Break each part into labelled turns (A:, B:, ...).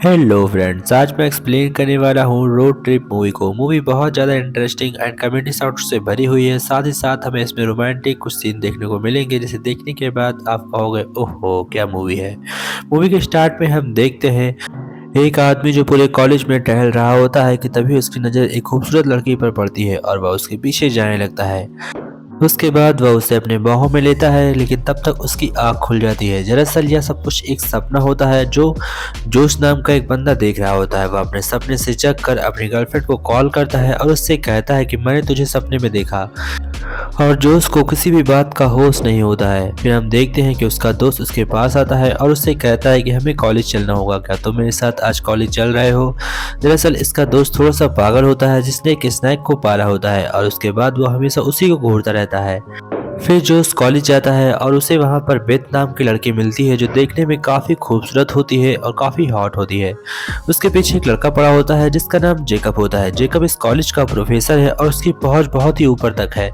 A: Hello friends, आज मैं explain करने वाला हूँ रोड ट्रिप मूवी को। मूवी बहुत ज़्यादा इंटरेस्टिंग एंड कॉमेडी साउंड से भरी हुई है। साथ ही साथ हमें इसमें रोमांटिक कुछ सीन देखने को मिलेंगे, जिसे देखने के बाद आप कहोगे ओहो क्या मूवी है। मूवी के स्टार्ट में हम देखते हैं एक आदमी जो पूरे कॉलेज में टहल रहा होता है कि तभी उसकी नज़र एक खूबसूरत लड़की पर पड़ती है और वह उसके पीछे जाने लगता है। उसके बाद वह उसे अपने बाहों में लेता है, लेकिन तब तक उसकी आँख खुल जाती है। दरअसल यह सब कुछ एक सपना होता है जो जोश नाम का एक बंदा देख रहा होता है। वह अपने सपने से जग कर अपनी गर्लफ्रेंड को कॉल करता है और उससे कहता है कि मैंने तुझे सपने में देखा। और जोश को किसी भी बात का होश नहीं होता है। फिर हम देखते हैं कि उसका दोस्त उसके पास आता है और उससे कहता है कि हमें कॉलेज चलना होगा, क्या तुम मेरे साथ आज कॉलेज चल रहे हो। दरअसल इसका दोस्त थोड़ा सा पागल होता है, जिसने एक स्नैक को पाला होता है और उसके बाद वो हमेशा उसी को घूरता रहता है। फिर जोश कॉलेज जाता है और उसे वहाँ पर बेथ नाम की लड़की मिलती है, जो देखने में काफ़ी खूबसूरत होती है और काफ़ी हॉट होती है। उसके पीछे एक लड़का पड़ा होता है जिसका नाम जेकब होता है। जेकब इस कॉलेज का प्रोफेसर है और उसकी पहुंच बहुत ही ऊपर तक है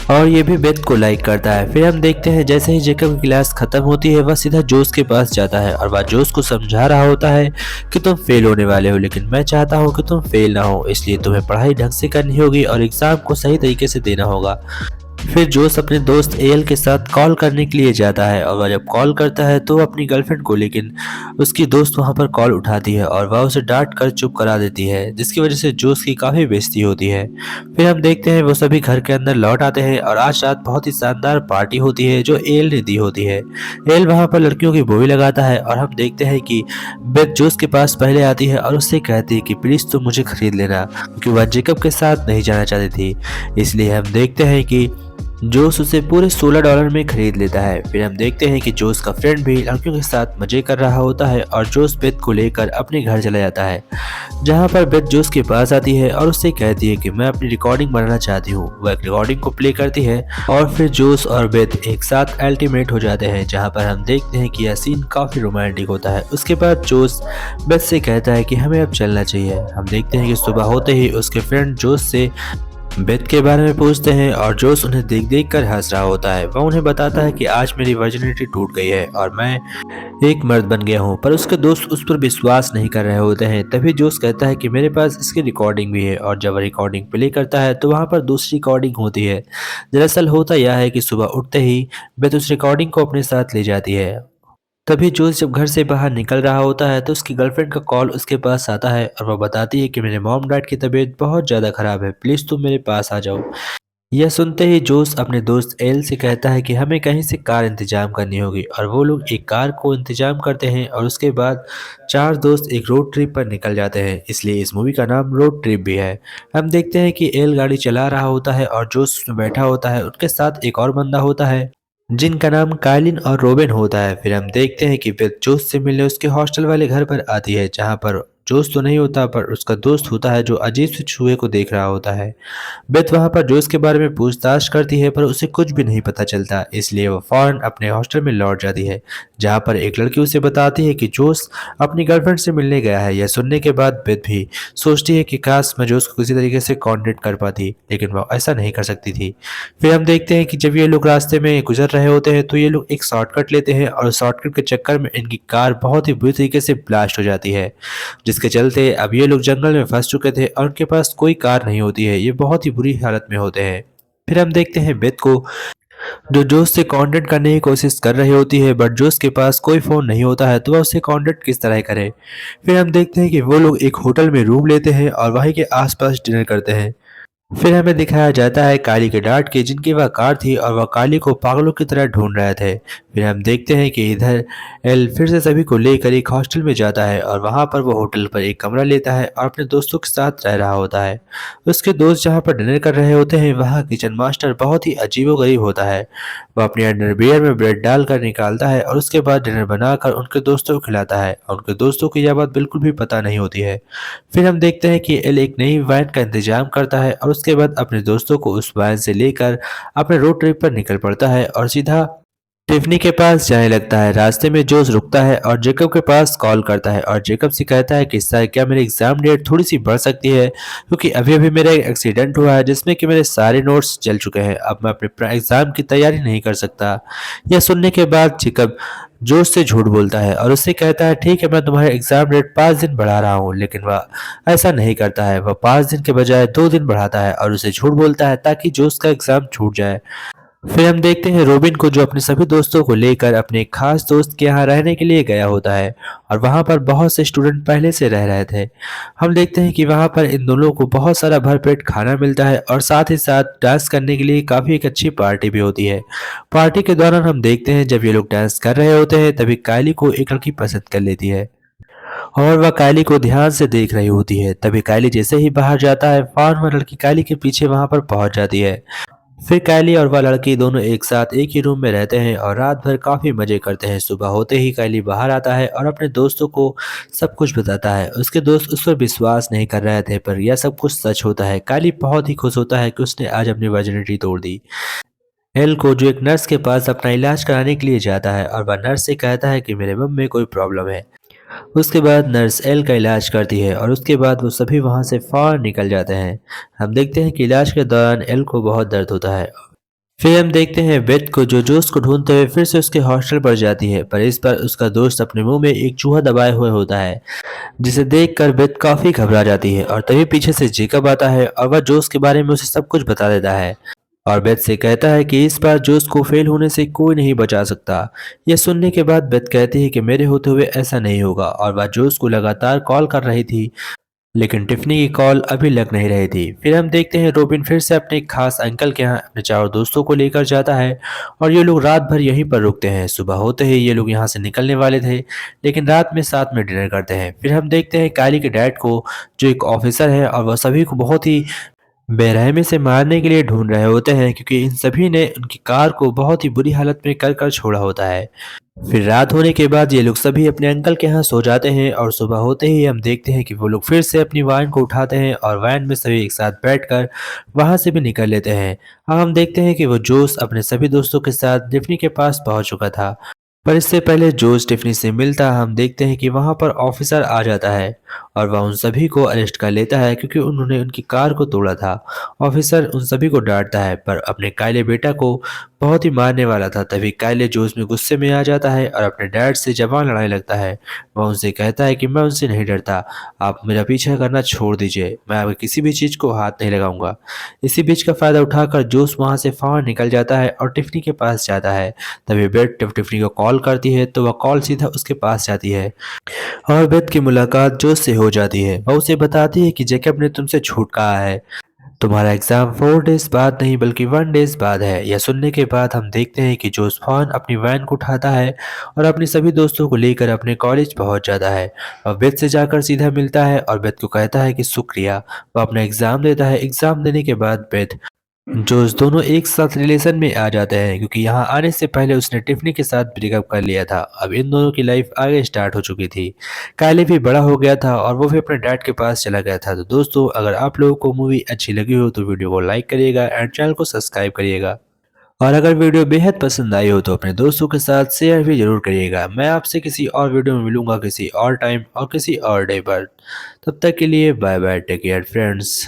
A: और ये भी बेथ को लाइक करता है। फिर हम देखते हैं जैसे ही जेकब की क्लास खत्म होती है, वह सीधा जोश के पास जाता है और वह जोश को समझा रहा होता है कि तुम फेल होने वाले हो, लेकिन मैं चाहता हूँ कि तुम फेल ना हो, इसलिए तुम्हें पढ़ाई ढंग से करनी होगी और एग्जाम को सही तरीके से देना होगा। फिर जोश अपने दोस्त एल के साथ कॉल करने के लिए जाता है और वह जब कॉल करता है तो वो अपनी गर्लफ्रेंड को, लेकिन उसकी दोस्त वहां पर कॉल उठाती है और वह उसे डांट कर चुप करा देती है, जिसकी वजह से जोश की काफी बेइज्जती होती है। फिर हम देखते हैं वो सभी घर के अंदर लौट आते हैं और आज रात बहुत ही शानदार पार्टी होती है जो एल ने दी होती है। एल वहां पर लड़कियों की बोली लगाता है और हम देखते हैं कि बेथ जोश के पास पहले आती है और उससे कहती है कि प्लीज तुम मुझे खरीद लेना, क्योंकि वह जेकब के साथ नहीं जाना चाहती थी। इसलिए हम देखते हैं कि जोश उसे पूरे $16 में खरीद लेता है। फिर हम देखते हैं कि जोश का फ्रेंड भी लड़कियों के साथ मजे कर रहा होता है और जोश बेथ को लेकर अपने घर चला जाता है, जहां पर बेथ जोश के पास आती है और उससे कहती है कि मैं अपनी रिकॉर्डिंग बनाना चाहती हूँ। वह एक रिकॉर्डिंग को प्ले करती है और फिर जोश और बेथ एक साथ अल्टीमेट हो जाते हैं, जहां पर हम देखते हैं कि यह सीन काफी रोमांटिक होता है। उसके बाद जोश बेथ से कहता है कि हमें अब चलना चाहिए। हम देखते हैं कि सुबह होते ही उसके फ्रेंड जोश से बेथ के बारे में पूछते हैं और जोश उन्हें देख देख कर हंस रहा होता है। वह उन्हें बताता है कि आज मेरी वर्जिनिटी टूट गई है और मैं एक मर्द बन गया हूँ, पर उसके दोस्त उस पर विश्वास नहीं कर रहे होते हैं। तभी जोश कहता है कि मेरे पास इसकी रिकॉर्डिंग भी है और जब वह रिकॉर्डिंग प्ले करता है तो वहाँ पर दूसरी रिकॉर्डिंग होती है। दरअसल होता यह है कि सुबह उठते ही बेथ उस रिकॉर्डिंग को अपने साथ ले जाती है। तभी जोश जब घर से बाहर निकल रहा होता है तो उसकी गर्लफ्रेंड का कॉल उसके पास आता है और वह बताती है कि मेरे मॉम डैड की तबीयत बहुत ज़्यादा खराब है, प्लीज़ तुम मेरे पास आ जाओ। यह सुनते ही जोश अपने दोस्त एल से कहता है कि हमें कहीं से कार इंतजाम करनी होगी और वो लोग एक कार को इंतजाम करते हैं और उसके बाद चार दोस्त एक रोड ट्रिप पर निकल जाते हैं। इसलिए इस मूवी का नाम रोड ट्रिप भी है। हम देखते हैं कि एल गाड़ी चला रहा होता है और जोश उसमें बैठा होता है। उनके साथ एक और बंदा होता है जिनका नाम काइलिन और रोबिन होता है। फिर हम देखते हैं कि बेथ जोश से मिलने उसके हॉस्टल वाले घर पर आती है, जहाँ पर जोश तो नहीं होता पर उसका दोस्त होता है जो अजीब से चूहे को देख रहा होता है। बेथ वहाँ पर जोश के बारे में पूछताछ करती है पर उसे कुछ भी नहीं पता चलता, इसलिए वो फौरन अपने हॉस्टल में लौट जाती है, जहाँ पर एक लड़की उसे बताती है कि जोश अपनी गर्लफ्रेंड से मिलने गया है। यह सुनने के बाद बेथ भी सोचती है कि काश मैं जोश को किसी तरीके से कांटेक्ट कर पाती, लेकिन वह ऐसा नहीं कर सकती थी। फिर हम देखते हैं कि जब ये लोग रास्ते में गुजर रहे होते हैं तो ये लोग एक शॉर्टकट लेते हैं और शॉर्टकट के चक्कर में इनकी कार बहुत ही बुरी तरीके से ब्लास्ट हो जाती है, जिसके चलते अब ये लोग जंगल में फंस चुके थे और उनके पास कोई कार नहीं होती है। ये बहुत ही बुरी हालत में होते हैं। फिर हम देखते हैं बेथ को, जो जोश से कांटेक्ट करने की कोशिश कर रही होती है, बट जोश के पास कोई फ़ोन नहीं होता है तो वह उससे कांटेक्ट किस तरह करे। फिर हम देखते हैं कि वो लोग एक होटल में रूम लेते हैं और वहीं के आसपास डिनर करते हैं। फिर हमें दिखाया जाता है काली के डार्ट की, जिनकी वह कार थी और वह काली को पागलों की तरह ढूंढ रहे थे। फिर हम देखते हैं कि इधर एल फिर से सभी को लेकर एक हॉस्टल में जाता है और वहां पर वो होटल पर एक कमरा लेता है और अपने दोस्तों के साथ रह रहा होता है। उसके दोस्त जहां पर डिनर कर रहे होते हैं, वहाँ किचन मास्टर बहुत ही अजीबोगरीब होता है। वह अपने अंडरवियर में ब्रेड डालकर निकालता है और उसके बाद डिनर बनाकर उनके दोस्तों को खिलाता है और उनके दोस्तों को यह बात बिल्कुल भी पता नहीं होती है। फिर हम देखते हैं कि एल एक नई वैन का इंतजाम करता है और उसके बाद अपने दोस्तों को उस वैन से लेकर अपने रोड ट्रिप पर निकल पड़ता है और सीधा टिफनी के पास जाने लगता है। रास्ते में जोश रुकता है और जेकब के पास कॉल करता है और जेकब से कहता है कि सर, क्या मेरी एग्जाम डेट थोड़ी सी बढ़ सकती है, क्योंकि अभी अभी मेरा एक एक्सीडेंट हुआ है जिसमें कि मेरे सारे नोट्स जल चुके हैं। अब मैं अपने एग्जाम की तैयारी नहीं कर सकता। यह सुनने के बाद जेकब जोश से झूठ बोलता है और उससे कहता है ठीक है मैं तुम्हारे एग्जाम डेट 5 दिन बढ़ा रहा हूँ, लेकिन वह ऐसा नहीं करता है। वह 5 दिन के बजाय 2 दिन बढ़ाता है और उसे झूठ बोलता है ताकि जोश का एग्जाम छूट जाए। फिर हम देखते हैं रोबिन को जो अपने सभी दोस्तों को लेकर अपने एक खास दोस्त के यहाँ रहने के लिए गया होता है और वहाँ पर बहुत से स्टूडेंट पहले से रह रहे थे। हम देखते हैं कि वहाँ पर इन दोनों को बहुत सारा भरपेट खाना मिलता है और साथ ही साथ डांस करने के लिए काफ़ी एक अच्छी पार्टी भी होती है। पार्टी के दौरान हम देखते हैं जब ये लोग डांस कर रहे होते हैं तभी कायली को एक लड़की पसंद कर लेती है और वह कायली को ध्यान से देख रही होती है। तभी कायली जैसे ही बाहर जाता है फौरन वह लड़की कायली के पीछे वहाँ पर पहुँच जाती है। फिर कायली और वह लड़की दोनों एक साथ एक ही रूम में रहते हैं और रात भर काफी मजे करते हैं। सुबह होते ही कायली बाहर आता है और अपने दोस्तों को सब कुछ बताता है। उसके दोस्त उस पर विश्वास नहीं कर रहे थे पर यह सब कुछ सच होता है। कायली बहुत ही खुश होता है कि उसने आज अपनी वर्जिनिटी तोड़ दी। एल को जो एक नर्स के पास अपना इलाज कराने के लिए जाता है और वह नर्स से कहता है कि मेरे बम में कोई प्रॉब्लम है। उसके बाद नर्स एल का इलाज करती है और उसके बाद वो सभी वहां से फौरन निकल जाते हैं। हम देखते हैं कि इलाज के दौरान एल को बहुत दर्द होता है। फिर हम देखते हैं बेथ को जो जोश को ढूंढते हुए फिर से उसके हॉस्टल पर जाती है, पर इस बार उसका दोस्त अपने मुंह में एक चूहा दबाए हुए होता है, जिसे देखकर बेथ काफी घबरा जाती है और तभी पीछे से जेकब आता है और वह जोश के बारे में उसे सब कुछ बता देता है और बेथ से कहता है कि इस बार जोश को फेल होने से कोई नहीं बचा सकता। यह सुनने के बाद बेथ कहती है कि मेरे होते हुए ऐसा नहीं होगा और वह जोश को लगातार कॉल कर रही थी, लेकिन टिफ़नी की कॉल अभी लग नहीं रही थी। फिर हम देखते हैं रोबिन फिर से अपने एक खास अंकल के यहाँ अपने चारों दोस्तों को लेकर जाता है और ये लोग रात भर यहीं पर रुकते हैं। सुबह होते ही ये लोग यहाँ से निकलने वाले थे, लेकिन रात में साथ में डिनर करते हैं। फिर हम देखते हैं कायली के डैड को जो एक ऑफिसर है और वह सभी को बहुत ही बेरहमी से मारने के लिए ढूंढ रहे होते हैं क्योंकि इन सभी ने उनकी कार को बहुत ही बुरी हालत में कर छोड़ा होता है। फिर रात होने के बाद ये लोग सभी अपने अंकल के यहाँ सो जाते हैं और सुबह होते ही हम देखते हैं कि वो लोग फिर से अपनी वैन को उठाते हैं और वैन में सभी एक साथ बैठकर वहां से भी निकल लेते हैं। अब हम देखते हैं कि वो जोश अपने सभी दोस्तों के साथ डिफनी के पास पहुंच चुका था, पर इससे पहले जोश टिफनी से मिलता हम देखते हैं कि वहां पर ऑफिसर आ जाता है और वह उन सभी को अरेस्ट कर लेता है क्योंकि उन्होंने उनकी कार को तोड़ा था। ऑफिसर उन सभी को डांटता है पर अपने कायले बेटा को बहुत ही मारने वाला था। तभी कायले जोश में गुस्से में आ जाता है और अपने डैड से जबान लड़ाने लगता है। वह उनसे कहता है कि मैं उनसे नहीं डरता, आप मेरा पीछा करना छोड़ दीजिए, मैं आपकी किसी भी चीज़ को हाथ नहीं लगाऊंगा। इसी बीच का फायदा उठाकर जोश वहां से फौरन निकल जाता है और टिफनी के पास जाता है। तभी बेट टिफनी को कॉल करती है तो वह कॉल सीधा उसके पास जाती है और बेथ की मुलाकात जोश से हो जाती है। वह उसे बताती है कि जैकब ने तुमसे झूठ कहा है, तुम्हारा एग्जाम 4 डेज बाद नहीं बल्कि 1 डेज बाद है। यह सुनने के बाद हम देखते हैं कि जोश फौरन अपनी वैन को उठाता है और अपने सभी दोस्तों को लेकर अपने कॉलेज पहुंच जाता है और बेथ से जाकर सीधा मिलता है और बेथ को कहता है कि शुक्रिया। वह अपना एग्जाम देता है। एग्जाम देने के बाद बेथ जोश दोनों एक साथ रिलेशन में आ जाते हैं क्योंकि यहाँ आने से पहले उसने टिफनी के साथ ब्रेकअप कर लिया था। अब इन दोनों की लाइफ आगे स्टार्ट हो चुकी थी। कायले भी बड़ा हो गया था और वो भी अपने डैड के पास चला गया था। तो दोस्तों अगर आप लोगों को मूवी अच्छी लगी हो तो वीडियो को लाइक करिएगा एंड चैनल को सब्सक्राइब करिएगा और अगर वीडियो बेहद पसंद आई हो तो अपने दोस्तों के साथ शेयर भी जरूर करिएगा। मैं आपसे किसी और वीडियो में मिलूंगा किसी और टाइम और किसी और डे पर। तब तक के लिए bye bye, take care friends.